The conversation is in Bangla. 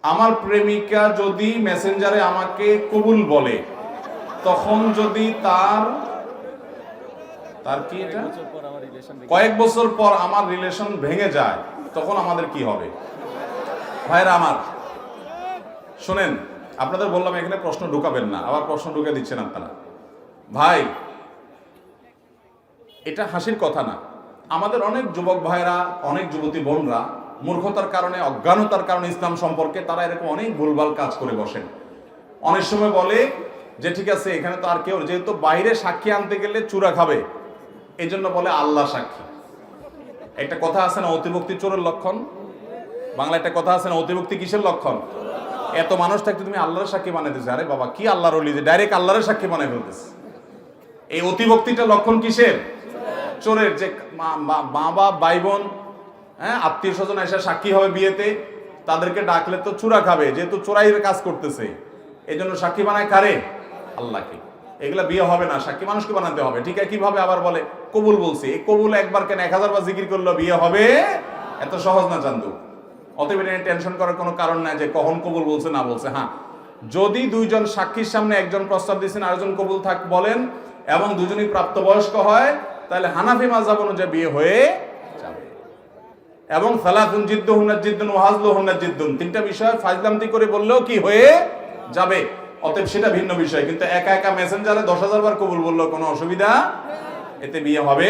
আমার প্রেমিকা যদি মেসেঞ্জারে আমাকে কবুল বলে, তখন যদি তার কি এটা কয়েক বছর পর আমার রিলেশন ভেঙে যায়, তখন আমাদের কি হবে? ভাইরা আমার শুনেন, আপনাদের বললাম এখানে প্রশ্ন ঢুকাবেন না, আবার প্রশ্ন ঢুকে দিচ্ছেন আপনারা। ভাই, এটা হাসির কথা না। আমাদের অনেক যুবক ভাইরা, অনেক যুবতী বোনরা মূর্খতার কারণে, অজ্ঞানতার কারণে ইসলাম সম্পর্কে তারা এরকম অনেক ভুলভাল কাজ করে বসেন। অনেক সময় বলে যে ঠিক আছে, এখানে তো আর কেউ, যেহেতু বাইরে সাক্ষী আনতে গেলে চূড়া খাবে, এই জন্য বলে আল্লাহ সাক্ষী। একটা কথা আছে না, অতিভক্তি চোরের লক্ষণ। বাংলা একটা কথা আছে না, অতিভক্তি কিসের লক্ষণ? এত মানুষ থাকতে তুমি আল্লাহর সাক্ষী বানাইতেছে। আরে বাবা, কি আল্লাহর ওলি যে ডাইরেক্ট আল্লাহর সাক্ষী বানাই ফেলতেছে। এই অতিভক্তিটা লক্ষণ কিসের? চোরের। যে মা বাপ, ভাই বোন, আত্মীয় স্বজন এসে সাক্ষী হবে বিয়েতে, তাদেরকে ডাকলে তো চূড়া খাবে, যেহেতু চোরাইয়ের কাজ করতেছে, এই জন্য সাক্ষী বানায় কারে? আল্লাহকে। এগুলা বিয়ে হবে না, সাক্ষী মানুষকে বানাতে হবে। ঠিক আছে, কিভাবে? আবার বলে কবুল বলছি। এই কবুল একবার কেন 1000 বার জিকির করলো বিয়ে হবে? এত সহজ না চান্দু। অতএব টেনশন করার কোনো কারণ নাই যে কখন কবুল বলছে না বলছে। হ্যাঁ, যদি দুইজন সাক্ষীর সামনে একজন প্রস্তাব দিচ্ছেন, আরেকজন কবুল থাক বলেন, এবং দুজনই প্রাপ্তবয়স্ক হয়, তাহলে হানাফি মাযহাব অনুযায়ী বিয়ে হয়ে যাবে। এবং সালাতুন জিদ্দুহুন্না জিদ্দুন ওয়া হাজলুহুন্না জিদ্দুন, তিনটা বিষয় ফাজলামতি করে বললেও কি হয়ে যাবে। অতএব সেটা ভিন্ন বিষয়। কিন্তু একা একা মেসেঞ্জারে 10,000 বার কবুল বললেও কোনো অসুবিধা, এতে বিয়ে হবে